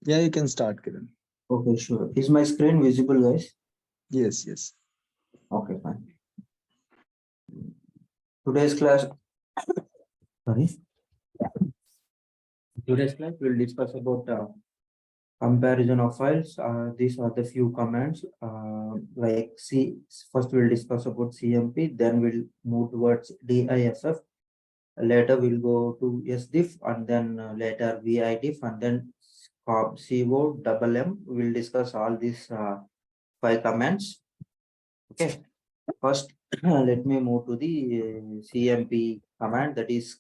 Yeah, you can start, Kiran. Okay, sure. Is my screen visible, guys? Yes, yes. Okay, fine. Today's class, sorry. Today's class we'll discuss about comparison of files. These are the few commands. Like C. First, we'll discuss about CMP. Then we'll move towards DIFF. Later, we'll go to SDIF, and then later VIDIF, and then CO double M. We'll discuss all these five commands. Okay. First, let me move to the CMP command, that is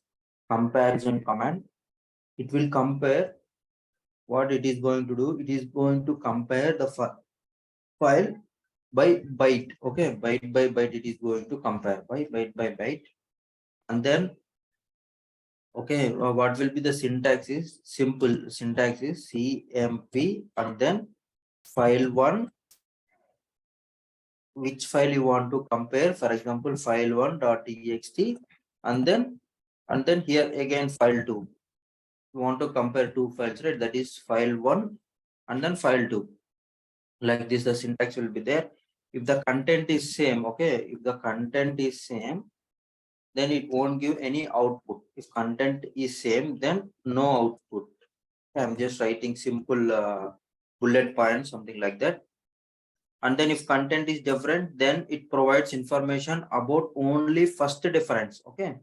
comparison command. It will compare. What it is going to do, it is going to compare the file by byte. Okay, byte by byte, it is going to compare by byte. And then, okay, what will be the syntax is simple. Syntax is CMP and then file one, which file you want to compare. For example, file1.txt, and then here again file2. You want to compare two files, right? That is file1 and then file2. Like this, the syntax will be there. If the content is same, okay, if the content is same, then it won't give any output. If content is same, then no output. I'm just writing simple bullet points, something like that. And then if content is different, then it provides information about only first difference. Okay,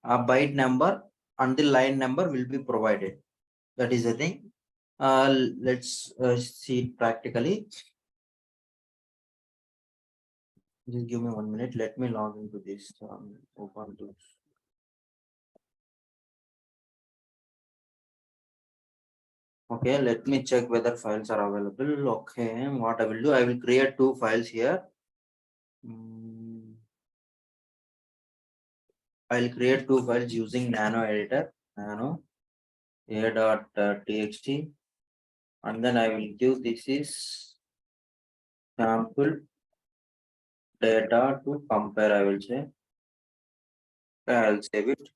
a byte number and the line number will be provided. That is the thing. Let's see it practically. Just give me 1 minute. Let me log into this Ubuntu. Okay, let me check whether files are available. Okay, what I will do, I will create two files here. I'll create two files using nano editor, nano a.txt, and then I will give this is sample data to compare. I will say, I'll save it,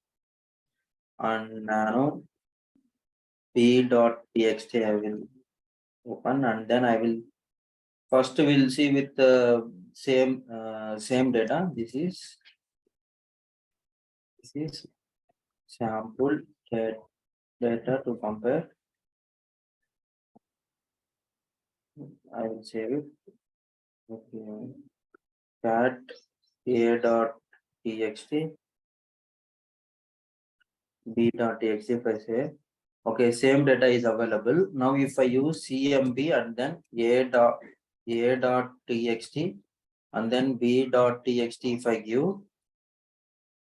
and nano p.txt I will open, and then I will first we'll see with the same data. This is sample data to compare. I will save it. Okay. Cat a.txt b.txt if I say. Okay, same data is available. Now if I use CMP and then a.txt and then b.txt if I give,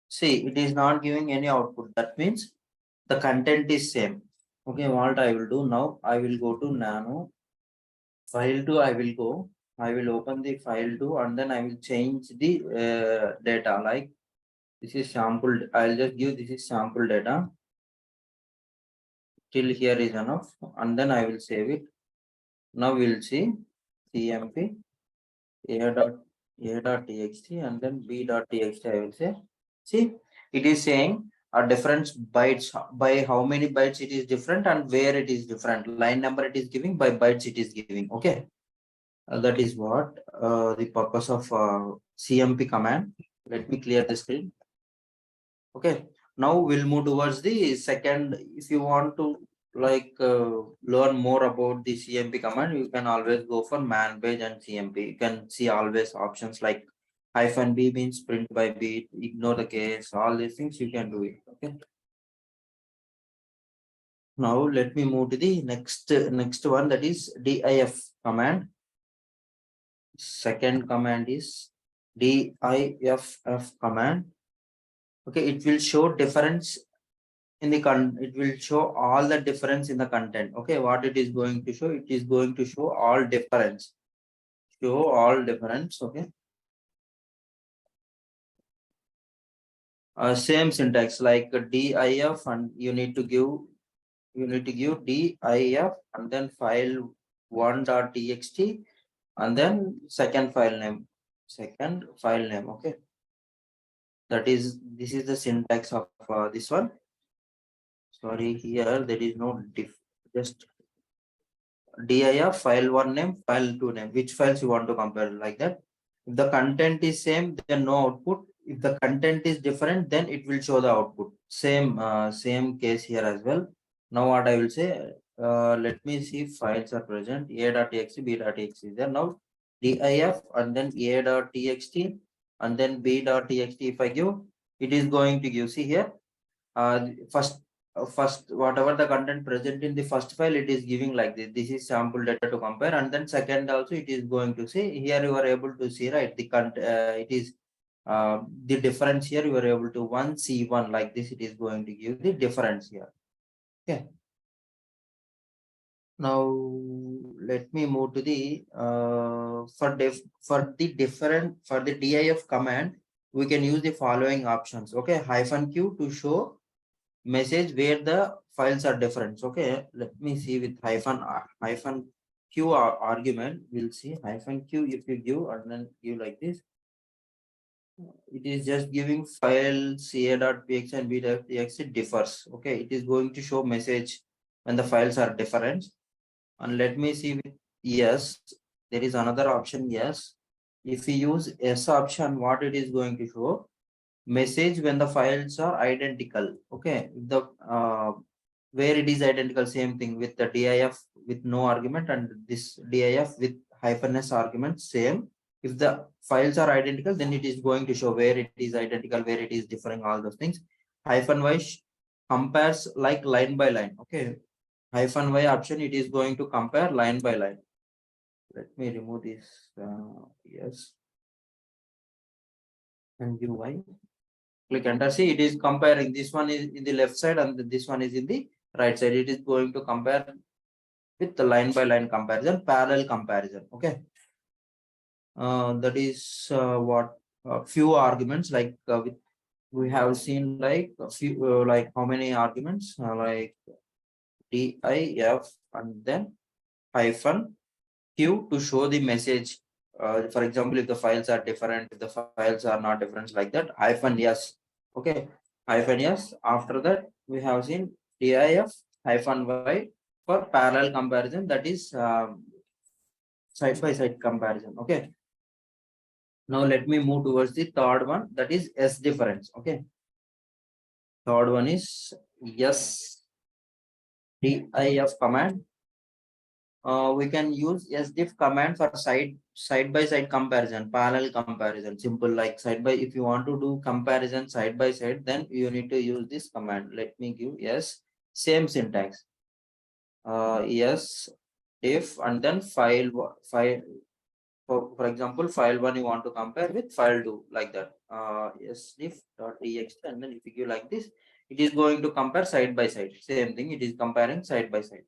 see, it is not giving any output. That means the content is same. Okay, what I will do now, I will go to nano file2. I will open the file2 and then I will change the data. Like this is sample. I'll just give this is sample data. Till here is enough, and then I will save it. Now we'll see CMP a.txt and then b.txt. I will say, see, it is saying a difference bytes, by how many bytes it is different and where it is different. Line number it is giving, by bytes it is giving. Okay, that is what the purpose of CMP command. Let me clear the screen. Okay, now we'll move towards the second. If you want to learn more about the CMP command, you can always go for man page and CMP. You can see always options like -b means print by bit, ignore the case, all these things you can do it. Okay. Now let me move to the next one, that is DIF command. Second command is DIFF command. Okay, it will show difference in the it will show all the difference in the content. Okay, what it is going to show, it is going to show all difference. Show all difference. Okay, same syntax like DIF, and you need to give DIF and then file1.txt and then second file name. Okay, this is the syntax of this one. Sorry, here there is no diff, just dir file one name, file two name. Which files you want to compare like that? If the content is same, then no output. If the content is different, then it will show the output. Same case here as well. Now what I will say, let me see if files are present. A.txt, b.txt is there. Now diff and then a.txt and then b.txt. If I give, it is going to give. See here, first first whatever the content present in the first file, it is giving like this is sample data to compare, and then second also it is going to say, here you are able to see, right, it is the difference here you are able to one see one like this, it is going to give the difference here. Okay, now let me move to the for the diff command, we can use the following options. Okay, -q to show message where the files are different. Okay, let me see with hyphen q argument. We'll see hyphen q if you give and then give like this. It is just giving files a.px and b.txt differs. Okay, it is going to show message when the files are different. And let me see with yes, there is another option. Yes, if we use yes option, what it is going to show, message when the files are identical. Okay, the where it is identical, same thing with the diff with no argument and this diff with hyphen s argument, same. If the files are identical, then it is going to show where it is identical, where it is differing, all those things. Hyphen y compares like line by line. Okay, hyphen y option, it is going to compare line by line. Let me remove this. Yes, and give y. Click enter. See, it is comparing. This one is in the left side and this one is in the right side. It is going to compare with the line by line comparison, parallel comparison. Okay. That is what few arguments like we have seen, like a few like how many arguments, like diff and then hyphen q to show the message. For example, if the files are different, if the files are not different, like that, hyphen yes. Okay, hyphen yes. After that, we have seen diff hyphen y for parallel comparison, that is side by side comparison. Okay, now let me move towards the third one, that is s difference. Okay, third one is yes diff command. We can use sdiff command for side by side comparison, parallel comparison, simple, like side by, if you want to do comparison side by side, then you need to use this command. Let me give yes, same syntax. Yes if and then file for example, file one you want to compare with file two, like that. Yes if dot txt, and then if you give like this, it is going to compare side by side, same thing, it is comparing side by side.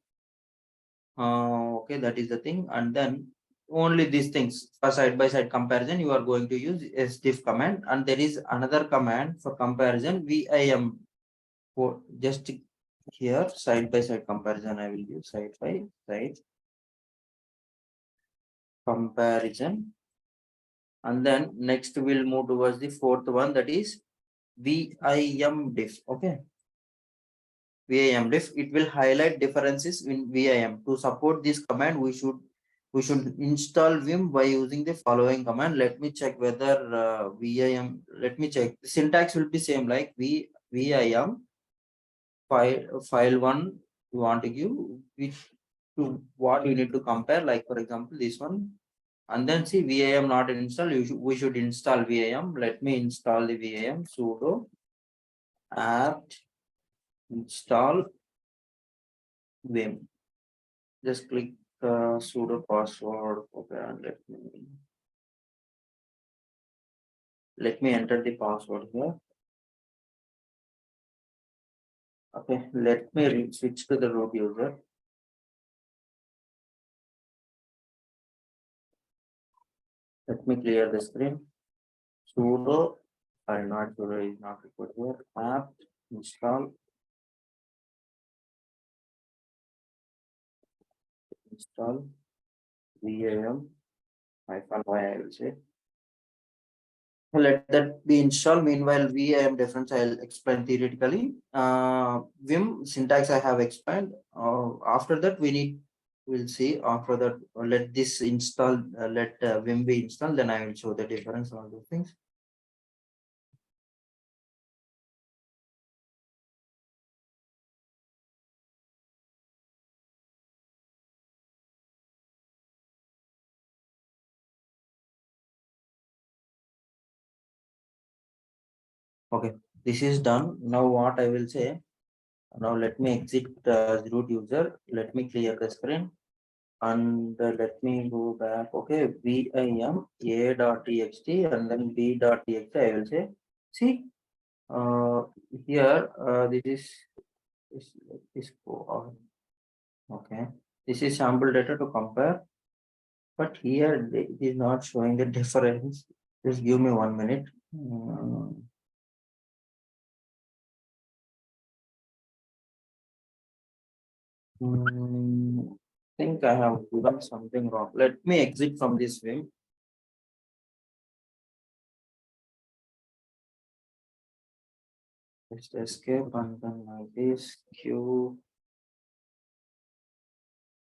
Okay, that is the thing. And then only these things for side by side comparison, you are going to use sdiff command. And there is another command for comparison, vim. For just here side by side comparison, I will use side by side comparison. And then next we'll move towards the fourth one, that is vim diff. Okay, vim diff, it will highlight differences in vim. To support this command, we should install vim by using the following command. Let me check whether vim, let me check, the syntax will be same, like vim file one you want to give, which to what you need to compare, like for example this one. And then see vim not installed, we should install vim. Let me install the vim, sudo apt install vim. Just click sudo password. Okay, and let me enter the password here. Okay, let me switch to the root user. Let me clear the screen. Sudo, I'm not sure, is not required here. Apt install vim -y, I will say. Let that be installed. Meanwhile, VIM difference I'll explain theoretically. Vim syntax I have explained. After that, we'll see. After that, let this install. Let Vim be installed. Then I will show the difference. All those things. Okay, this is done. Now what I will say. Now let me exit the root user. Let me clear the screen. And let me go back. Okay, vim a.txt and then b.txt. I will say, see, here this go on. Okay, this is sample data to compare, but here it is not showing the difference. Just give me 1 minute. Think I have done something wrong. Let me exit from this vim. Just escape and then like this q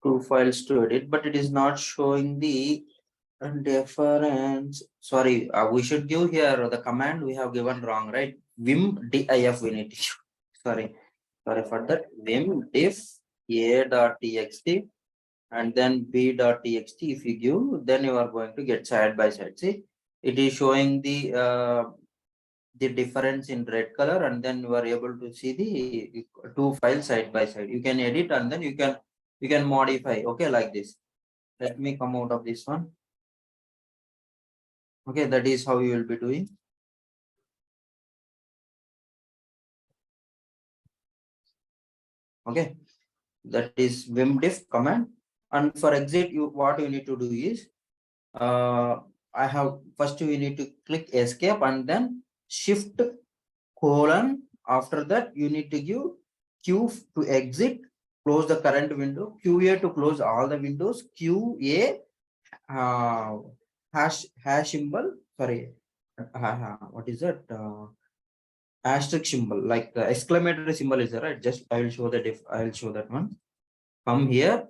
two files to edit, but it is not showing the difference. Sorry, we should give here the command we have given wrong, right? Vim diff we need to use. Sorry, sorry for that. Vim diff a.txt and then b.txt. If you give, then you are going to get side by side. See, it is showing the difference in red color, and then you are able to see the two files side by side. You can edit and then you can modify. Okay, like this. Let me come out of this one. Okay, that is how you will be doing. Okay, that is vim diff command. And for exit, what you need to do is I have first you need to click escape and then shift colon. After that, you need to give q to exit, close the current window, qa to close all the windows, qa hash symbol. Sorry, what is that? Asterisk symbol, like the exclamatory symbol is there, right? Just I will show I will show that one. Come here,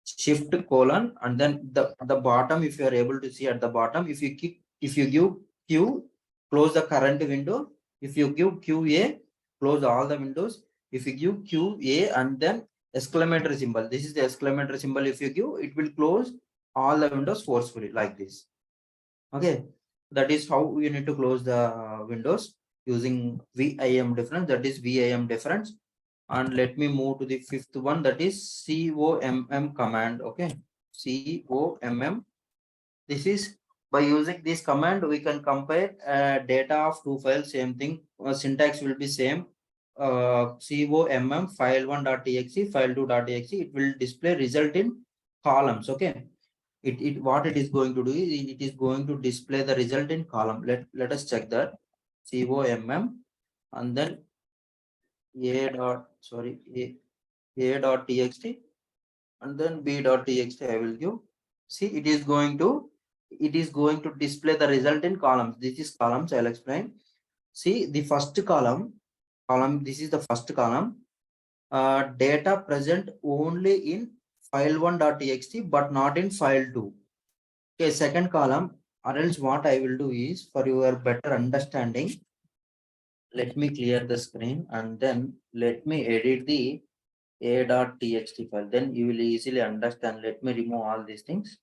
shift colon, and then the bottom. If you are able to see at the bottom, if you give q, close the current window. If you give qa, close all the windows. If you give qa and then exclamatory symbol, this is the exclamatory symbol. If you give, it will close all the windows forcefully like this. Okay, that is how you need to close the windows using vim difference. That is vim difference. And let me move to the fifth one, that is comm command. Okay, comm. This is by using this command we can compare data of two files. Same thing, syntax will be same. comm file1.txt, file2.txt. It will display result in columns. Okay, it what it is going to do is it is going to display the result in column. Let us check that. comm and then a dot sorry a dot txt and then b dot txt. I will give. See, it is going to display the result in columns. This is columns. I'll explain. See, the first column, this is the first column. Data present only in file1.txt but not in file2. Okay, second column, or else what I will do is, for your better understanding, let me clear the screen and then let me edit the a.txt file. Then you will easily understand. Let me remove all these things.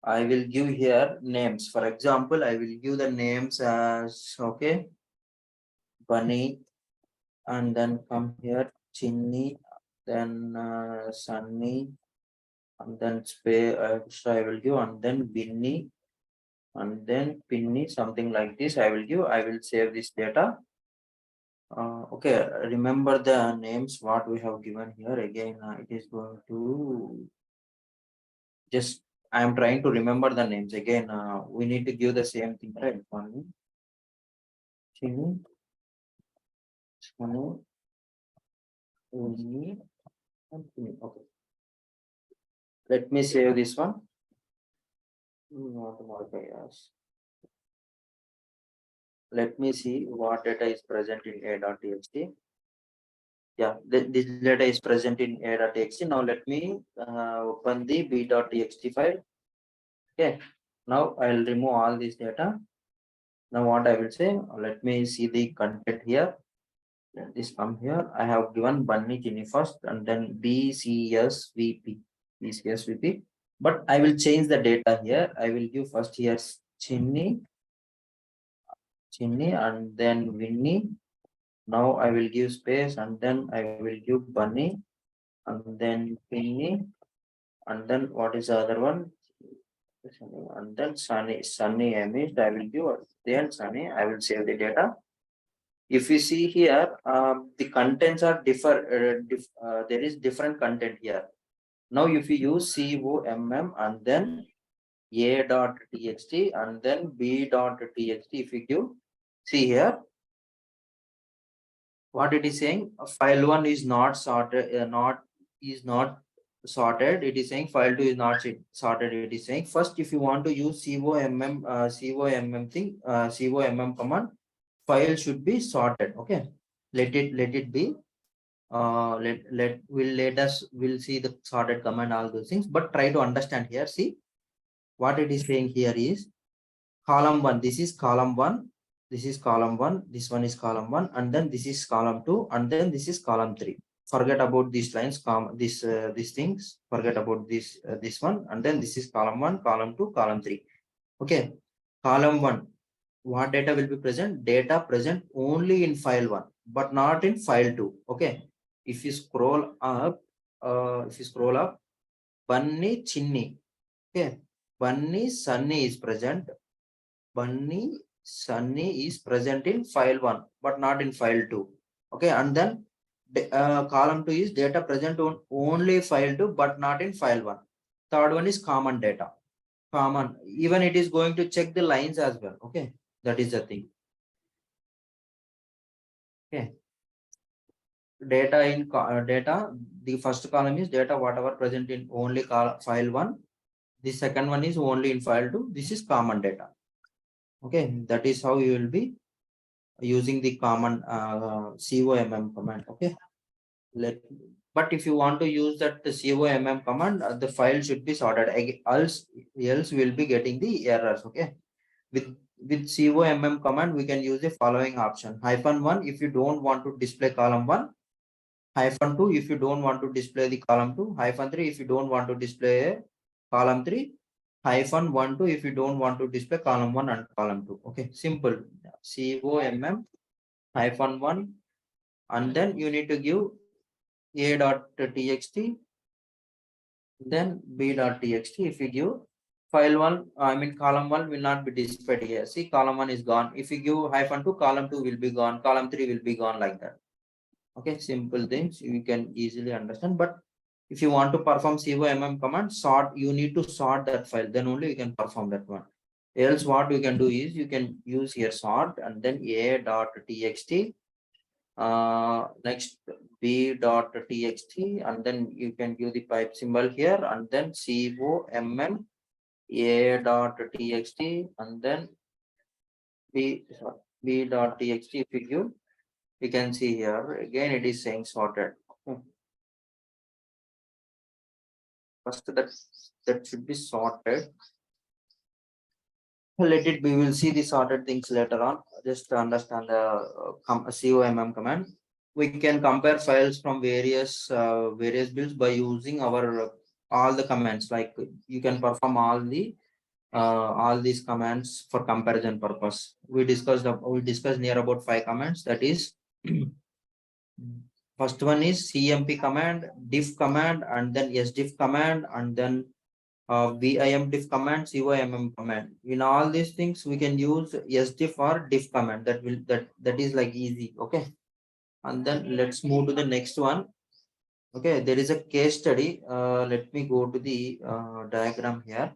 I will give here names. For example, I will give the names as, okay, Bunny, and then come here, Chinny, then Sunny, and then I will give, and then Binny, and then Pinny, something like this. I will give. I will save this data. Okay, remember the names what we have given here. Again, it is going to just, I am trying to remember the names again. We need to give the same thing, right? One, Chini, Chanu, Uni, and Pini. Okay, let me save this one. Not modify, yes. let me see what data is present in a.txt. Yeah, this data is present in a.txt. Now let me open the b.txt file. Okay, now I'll remove all this data. Now what I will say, let me see the content here. Let this come here. I have given Bunny Ginny first and then BCSVP. BCSVP. But I will change the data here. I will give first here Chinny, and then Winnie. Now I will give space and then I will give Bunny and then Pinny and then what is the other one? And then Sunny image. I will give then Sunny. I will save the data. If you see here, the contents are there is different content here. Now, if you use COMM and then a.txt and then b.txt, if you give, see here, what it is saying, file 1 is not sorted, not sorted. It is saying file 2 is not sorted. It is saying first, if you want to use COMM thing, COMM command, file should be sorted. Okay, let it be. We'll see the sorted command, all those things, but try to understand here. See what it is saying here is column 1. This is column 1. This is column 1. This one is column 1, and then this is column 2, and then this is column 3. Forget about these lines, these things. Forget about this one, and then this is column 1, column 2, column 3. Okay, column 1. What data will be present? Data present only in file 1, but not in file 2. Okay, if you scroll up, Bunny Chinny. Okay, Bunny Sunny is present. Bunny Sunny is present in file 1, but not in file 2. Okay, and then column 2 is data present on only file 2, but not in file 1. Third one is common data. Common, even it is going to check the lines as well. Okay, that is the thing. Okay, data in data, the first column is data whatever present in only file 1. The second one is only in file 2. This is common data. Okay, that is how you will be using the common COMM command. Okay, but if you want to use that the COMM command, the file should be sorted, else we'll be getting the errors. Okay, with COMM command we can use the following option: -1 if you don't want to display column 1, -2 if you don't want to display the column 2, -3 if you don't want to display column 3, -1 2 if you don't want to display column 1 and column 2. Okay, simple. COMM -1, and then you need to give a.txt, then b.txt. If you give file 1, I mean column 1 will not be displayed here. See, column 1 is gone. If you give -2, column 2 will be gone, column 3 will be gone, like that. Okay, simple things you can easily understand. But if you want to perform COMM command, you need to sort that file, then only you can perform that one. Else what you can do is you can use here sort and then a.txt, next b.txt, and then you can give the pipe symbol here, and then COMM a.txt, and then b.txt. If you give, you can see here again it is saying sorted. First that should be sorted. Let it be. We will see the sorted things later on. Just to understand the COMM command. We can compare files from various builds by using our all the commands. Like you can perform all these commands for comparison purpose. We discussed near about 5 commands. That is, first one is CMP command, diff command, and then sdiff command, and then vim diff command, COMM command. In all these things, we can use sdiff or diff command. That is like easy. Okay, and then let's move to the next one. Okay, there is a case study. Let me go to the diagram here.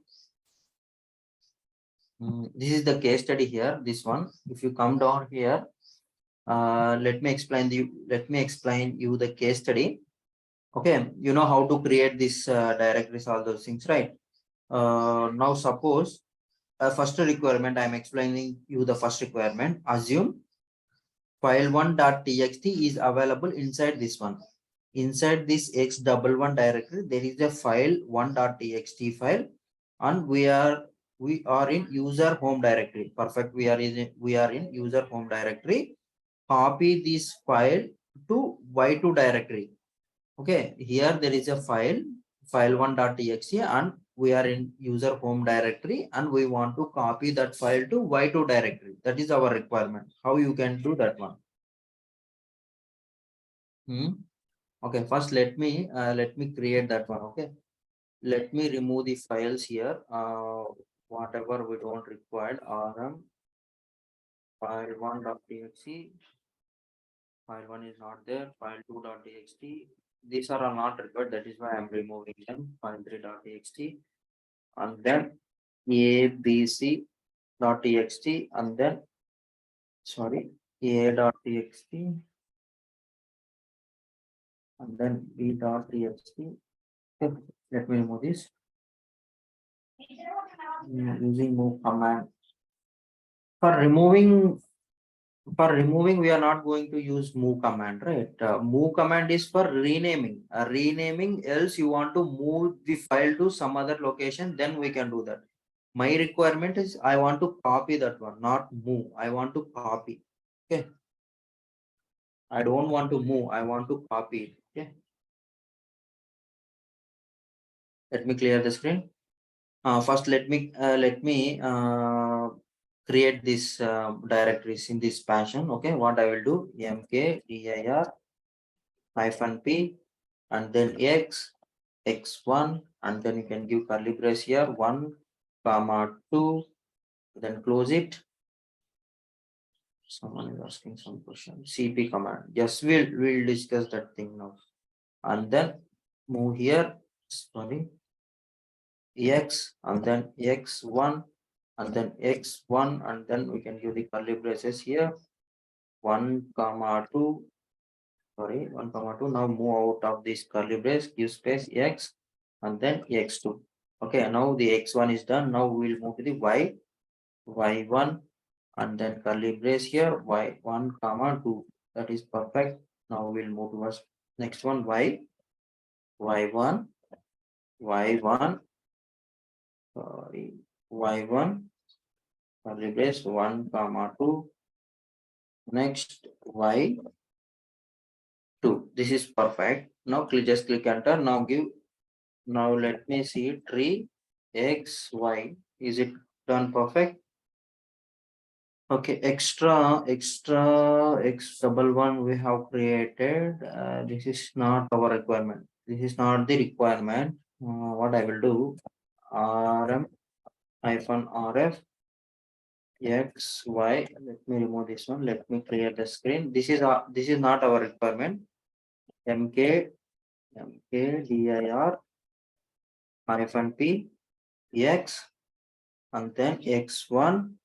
This is the case study here. This one. If you come down here, let me explain you the case study. Okay, you know how to create this directories, all those things, right? Now suppose first requirement, I'm explaining you the first requirement. Assume file1.txt is available inside this one. Inside this x11 directory, there is a file 1.txt file, and we are in user home directory. Perfect. We are in user home directory. Copy this file to y2 directory. Okay, here there is a file1.txt, and we are in user home directory, and we want to copy that file to y2 directory. That is our requirement. How you can do that one? Okay, first let me create that one. Okay, let me remove the files here. Whatever we don't require, rm file1.txt, file1 is not there, file2.txt, these are all not required, that is why I'm removing them. File3.txt, and then abc.txt, and then sorry, a.txt, and then b.txt. Okay, let me remove this. Using move command. For removing we are not going to use move command, right? Move command is for renaming. Renaming, else you want to move the file to some other location, then we can do that. My requirement is I want to copy that one, not move. I want to copy. Okay. I don't want to move. I want to copy it. Okay. Let me clear the screen. First, let me create this directories in this fashion. Okay, what I will do, mkdir -p, and then x1, and then you can give curly brace here, 1, 2, then close it. Someone is asking some question. Cp command. Yes, we'll discuss that thing now. And then move here. Sorry. X, and then x1, and then x1, and then we can give the curly braces here. 1, 2. Sorry, 1, 2. Now move out of this curly brace, give space x, and then x2. Okay, now the x1 is done. Now we will move to the y1, and then curly brace here, y1, 2. That is perfect. Now we'll move towards next one, y1, sorry, y1, curly brace, 1, 2. Next, y2. This is perfect. Now just click enter. Now let me see tree x, y. Is it done perfect? Okay, extra x11 we have created. This is not our requirement. This is not the requirement. What I will do, rm-rf x, y. Let me remove this one. Let me clear the screen. This is not our requirement. mkdir -p x, and then x1,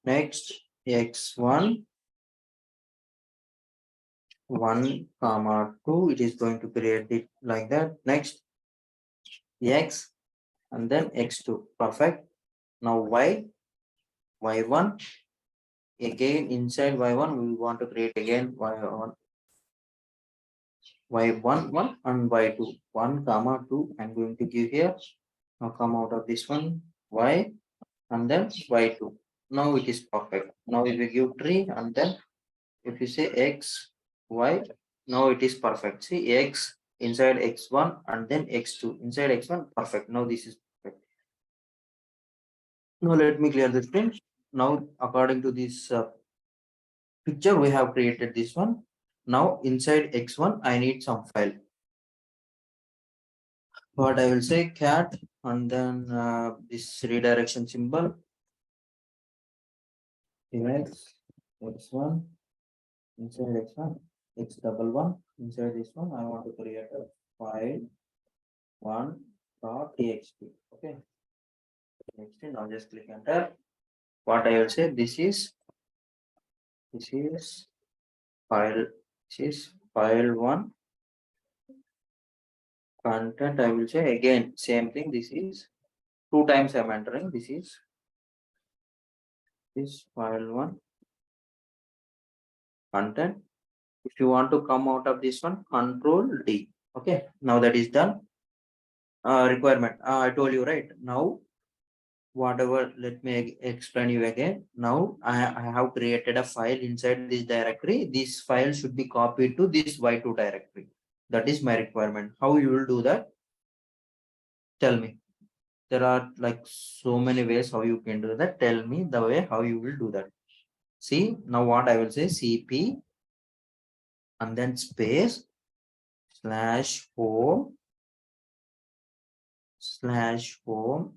next x1, 1, 2. It is going to create it like that. Next x, and then x2. Perfect. Now y1. Again, inside y1 we want to create again y1, 1, and y2, 1, 2. I'm going to give here. Now come out of this one, y, and then y2. Now it is perfect. Now if we give tree, and then if you say x, y, now it is perfect. See, x inside x1, and then x2 inside x1. Perfect. Now this is perfect. Now let me clear the screen. Now according to this picture, we have created this one. Now inside x1 I need some file. What I will say, cat, and then this redirection symbol, x1, inside x1, x11, inside this one I want to create a file 1.txt. Okay, next thing, now just click enter. What I will say, this is file, file 1 content. I will say again same thing. This is 2 times I'm entering. This is this file 1 content. If you want to come out of this one, Control D. Okay, now that is done. Requirement. I told you right. Now, whatever, let me explain you again. Now, I have created a file inside this directory. This file should be copied to this Y2 directory. That is my requirement. How you will do that? Tell me. There are like so many ways how you can do that. Tell me the way how you will do that. See, now what I will say, CP and then space /home /home.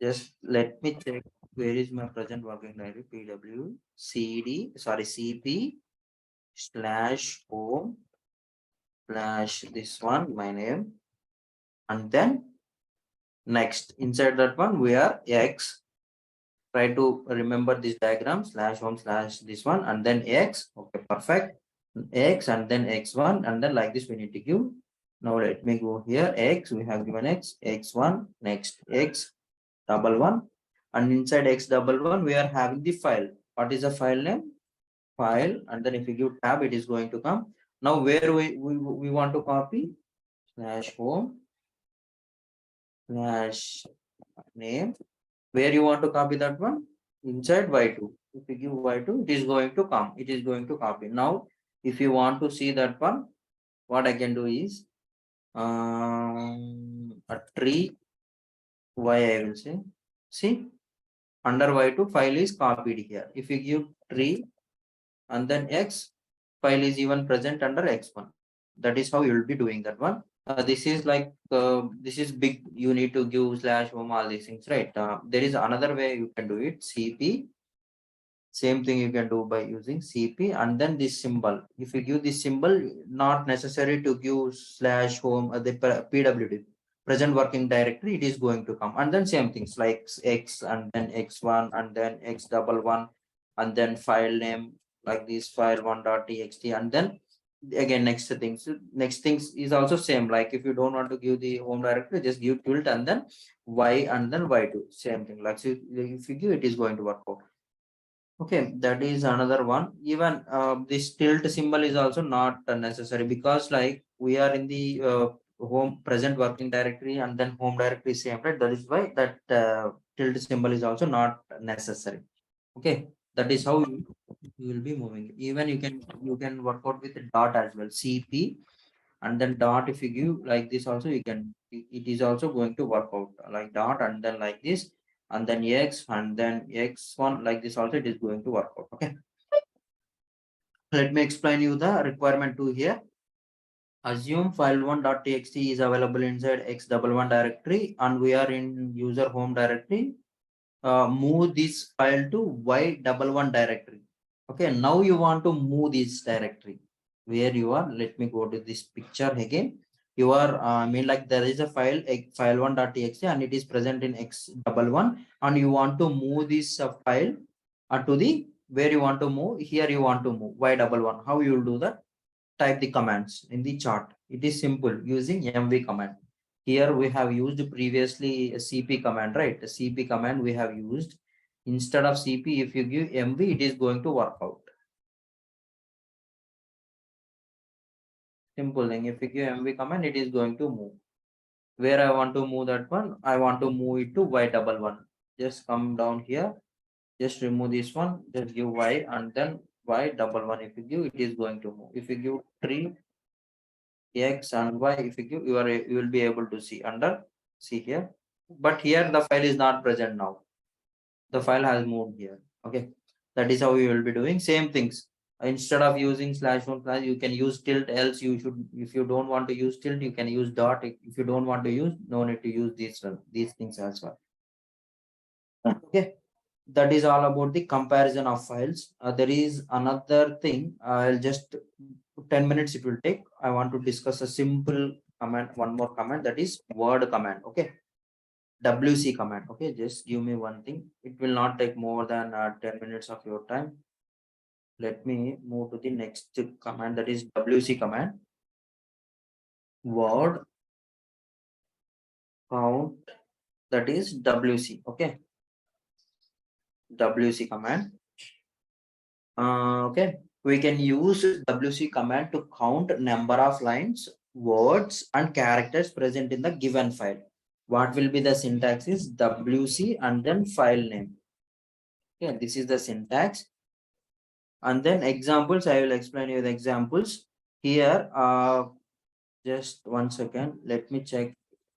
Just let me check where is my present working directory. PW CD, sorry, CP /home / this one, my name, and then next inside that one we are X. Try to remember this diagram /home / this one and then X. Okay, perfect. X and then X1 and then like this we need to give. Now let me go here. X, we have given X, X1, next X double one, and inside X double one we are having the file. What is the file name? File, and then if you give tab it is going to come. Now where we want to copy /home / name. Where you want to copy that one? Inside Y2. If you give Y2, it is going to come. It is going to copy. Now, if you want to see that one, what I can do is a tree Y I will say. See, under Y2 file is copied here. If you give tree and then X, file is even present under X1. That is how you will be doing that one. This is like this is big. You need to give /home all these things, right? There is another way you can do it. CP. Same thing you can do by using CP and then this symbol. If you give this symbol, not necessary to give /home the PWD present working directory, it is going to come. And then same things like X and then X1 and then X double one and then file name like this file1.txt and then again next things is also same. Like if you don't want to give the home directory, just give tilt and then Y and then Y2. Same thing. Like so if you give, it is going to work out. Okay, that is another one. Even this tilt symbol is also not necessary because like we are in the home present working directory and then home directory same, right? That is why that tilt symbol is also not necessary. Okay, that is how you will be moving. Even you can work out with dot as well. CP and then dot. If you give like this also, you can. It is also going to work out like dot and then like this and then X and then X1 like this also it is going to work out. Okay. Let me explain you the requirement 2 here. Assume file1.txt is available inside X11 directory and we are in user home directory. Move this file to Y11 directory. Okay, now you want to move this directory where you are. Let me go to this picture again. You are, I mean, like there is a file, file1.txt, and it is present in X11, and you want to move this file to the where you want to move. Here you want to move Y11. How you will do that? Type the commands in the chart. It is simple using MV command. Here we have used previously a CP command, right? The CP command we have used. Instead of CP, if you give MV, it is going to work out. Simple thing. If you give MV command, it is going to move. Where I want to move that one, I want to move it to Y11. Just come down here. Just remove this one. Just give Y and then Y11. If you give, it is going to move. If you give tree X and Y, if you give, you will be able to see under, see here. But here the file is not present now. The file has moved here. Okay, that is how you will be doing same things. Instead of using /1/ you can use tilt. Else you should, if you don't want to use tilt, you can use dot. If you don't want to use, no need to use these things as well. Okay, that is all about the comparison of files. There is another thing. I'll just 10 minutes it will take. I want to discuss a simple command, one more command, that is word command. Okay, WC command. Okay, just give me one thing. It will not take more than 10 minutes of your time. Let me move to the next command, that is WC command. Word count that is WC. Okay, WC command. Okay, we can use WC command to count number of lines, words, and characters present in the given file. What will be the syntax is WC and then file name. Okay, this is the syntax. And then examples, I will explain you the examples. Here, just 1 second, let me check if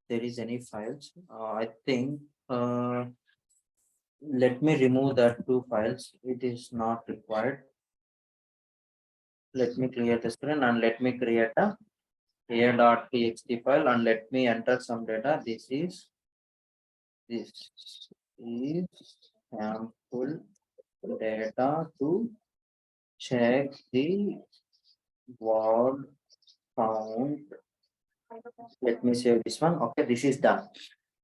there is any files. I think, let me remove that 2 files. It is not required. Let me clear the screen and let me create a a.txt file and let me enter some data. This is sample data to check the word count. Let me save this one. Okay, this is done.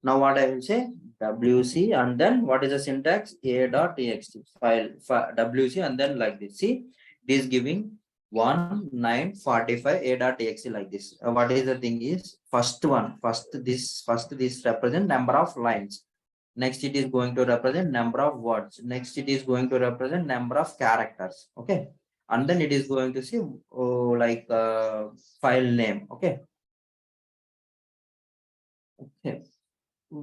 Now what I will say, WC and then what is the syntax? A.txt file, WC and then like this. See, it is giving 1945 A.txt like this. What is the thing is first one, first this represent number of lines. Next it is going to represent number of words. Next it is going to represent number of characters. Okay, and then it is going to see like file name. Okay. Okay.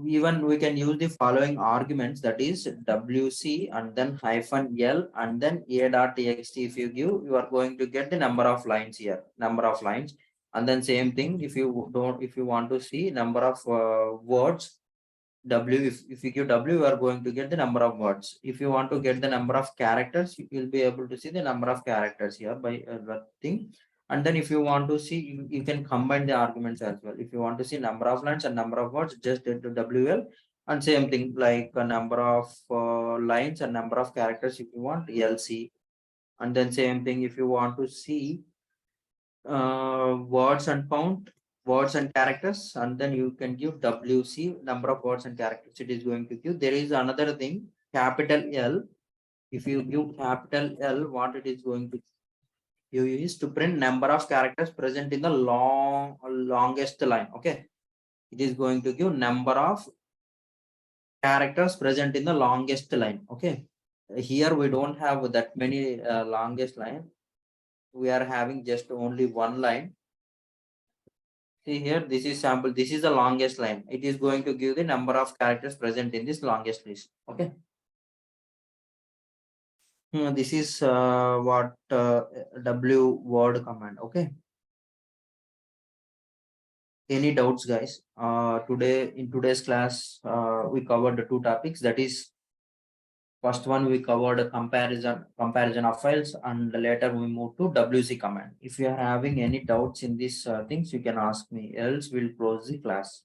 Even we can use the following arguments, that is WC and then -L and then A.txt. If you give, you are going to get the number of lines here, number of lines. And then same thing, if you want to see number of words, if you give W, you are going to get the number of words. If you want to get the number of characters, you will be able to see the number of characters here by that thing. And then if you want to see, you can combine the arguments as well. If you want to see number of lines and number of words, just do WL. And same thing like a number of lines and number of characters, if you want LC. And then same thing, if you want to see words and count, words and characters, and then you can give WC, number of words and characters it is going to give. There is another thing, capital L. If you give capital L, what it is going to you is to print number of characters present in the longest line. Okay, it is going to give number of characters present in the longest line. Okay, here we don't have that many longest line. We are having just only one line. See here, this is sample. This is the longest line. It is going to give the number of characters present in this longest list. Okay. This is what W word command. Okay. Any doubts, guys? Today in today's class, we covered the 2 topics. That is, first one we covered a comparison of files, and later we move to WC command. If you are having any doubts in these things, you can ask me. Else we'll close the class.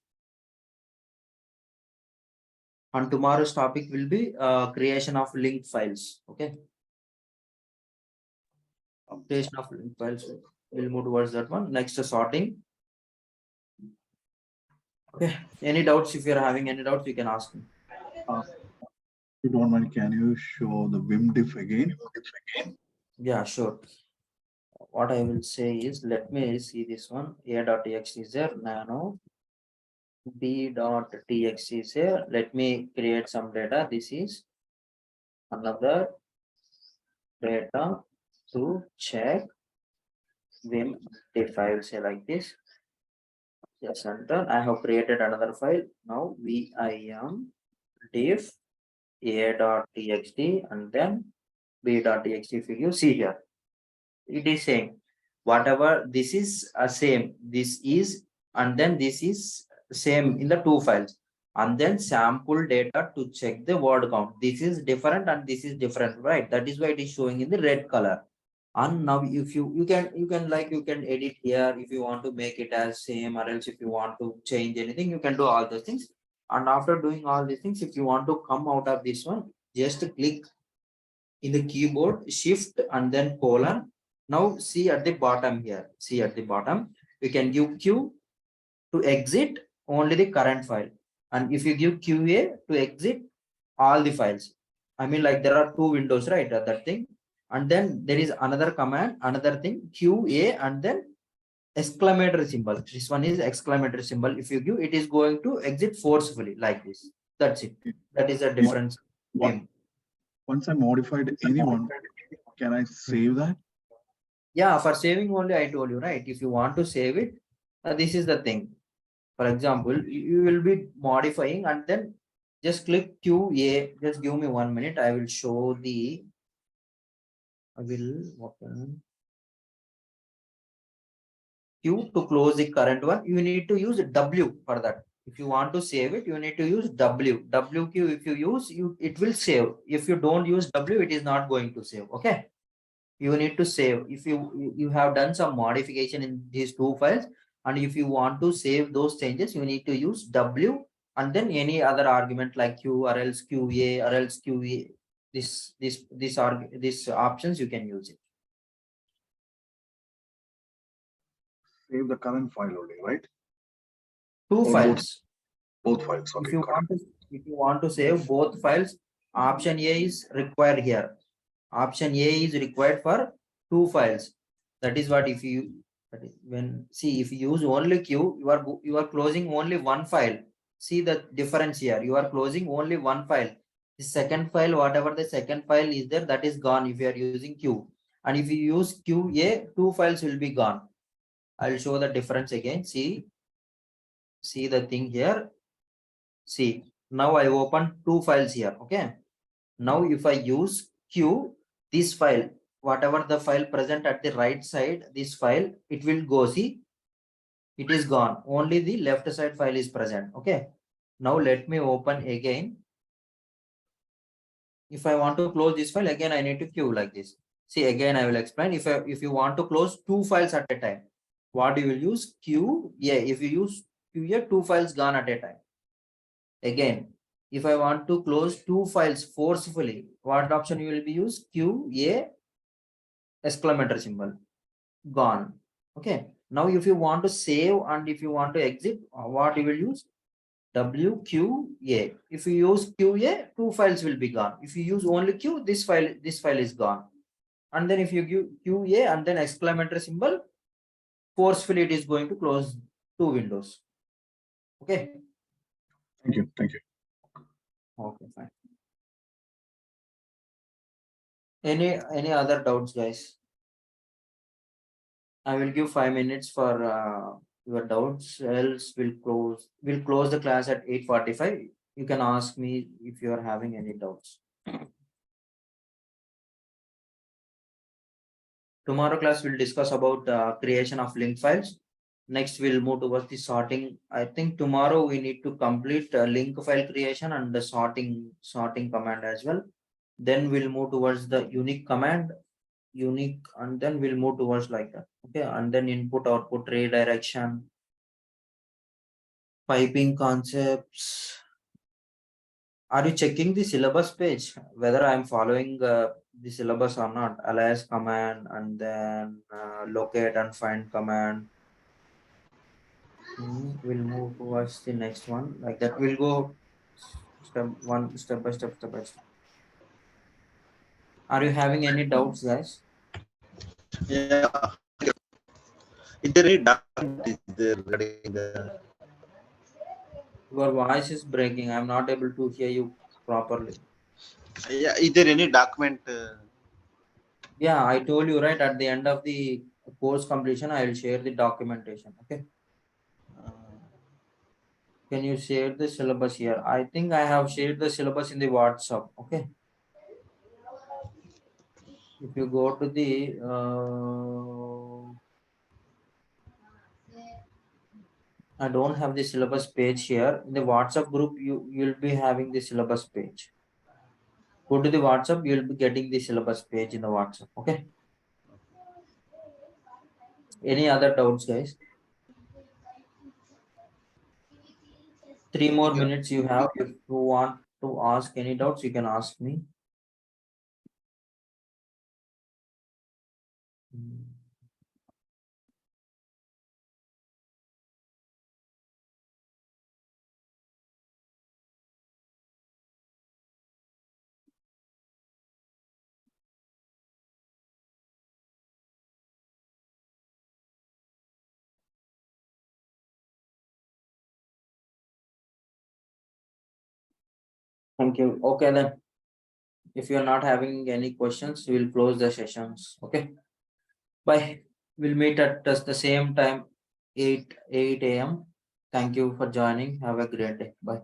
And tomorrow's topic will be creation of linked files. Okay. Creation of linked files. We'll move towards that one. Next, sorting. Okay. Any doubts? If you're having any doubts, you can ask me. If you don't mind, can you show the Vim diff again? Yeah, sure. What I will say is, let me see this one. A.txt is there. Nano b.txt is here. Let me create some data. This is another data to check Vim diff. I will say like this. Yes, enter. I have created another file. Now vim diff a.txt and then b.txt. If you see here, it is saying whatever this is same. This is and then this is same in the 2 files. And then sample data to check the word count. This is different and this is different, right? That is why it is showing in the red color. And now if you can edit here if you want to make it as same, or else if you want to change anything, you can do all those things. And after doing all these things, if you want to come out of this one, just click in the keyboard shift and then colon. Now see at the bottom here, see at the bottom, we can give Q to exit only the current file. And if you give QA to exit all the files, I mean, like there are 2 windows, right? That thing. And then there is another command, another thing, QA and then exclamatory symbol. This one is exclamatory symbol. If you give, it is going to exit forcefully like this. That's it. That is a difference. What, once I modified anyone, can I save that? Yeah, for saving only I told you, right? If you want to save it, this is the thing. For example, you will be modifying and then just click QA. Just give me 1 minute. I will show the. I will open Q to close the current one. You need to use W for that. If you want to save it, you need to use W. WQ if you use, it will save. If you don't use W, it is not going to save. Okay. You need to save. If you have done some modification in these two files, and if you want to save those changes, you need to use W and then any other argument like Q or else QA or else QA. This options you can use it. Save the current file only, right? Two Or files. Both files. Okay, If you want to save both files, option A is required here. Option A is required for two files. That is what if you if you use only Q, you are closing only one file. See the difference here. You are closing only one file. The second file, whatever the second file is there, that is gone if you are using Q. And if you use QA, two files will be gone. I'll show the difference again. See the thing here. See, now I open two files here. Okay. Now if I use Q, this file, whatever the file present at the right side, this file, it will go. See, it is gone. Only the left side file is present. Okay. Now let me open again. If I want to close this file, again I need to Q like this. See, again I will explain. If you want to close two files at a time, what you will use? Q. Yeah, if you use Q here, two files gone at a time. Again, if I want to close two files forcefully, what option you will be use? Q A exclamatory symbol gone. Okay. Now, if you want to save and if you want to exit, what you will use? WQA. If you use QA, two files will be gone. If you use only Q, this file is gone. And then if you give QA and then exclamatory symbol, forcefully it is going to close two windows. Okay. Thank you. Thank you. Okay, fine. Any other doubts, guys? I will give 5 minutes for your doubts. Else we'll close the class at 8:45. You can ask me if you are having any doubts. Tomorrow class we'll discuss about creation of link files. Next we'll move towards the sorting. I think tomorrow we need to complete link file creation and the sorting command as well. Then we'll move towards the unique command, and then we'll move towards like that. Okay, and then input output redirection, piping concepts. Are you checking the syllabus page whether I'm following the syllabus or not? Alias command and then locate and find command. We'll move towards the next one. Like that, we'll go step by step. Are you having any doubts, guys? Yeah. Is there any document is there regarding the? Your voice is breaking. I'm not able to hear you properly. Yeah, is there any document? Yeah, I told you right at the end of the course completion, I will share the documentation. Okay. Uh, Can you share the syllabus here? I think I have shared the syllabus in the WhatsApp. Okay. If you go to the I don't have the syllabus page here. In the WhatsApp group, you'll be having the syllabus page. Go to the WhatsApp, you'll be getting the syllabus page in the WhatsApp. Okay. Any other doubts, guys? 3 more minutes you have. If you want to ask any doubts, you can ask me. Thank you. Okay, then. If you're not having any questions, we'll close the sessions. Okay. Bye. We'll meet at the same time, 8 a.m. Thank you for joining. Have a great day. Bye.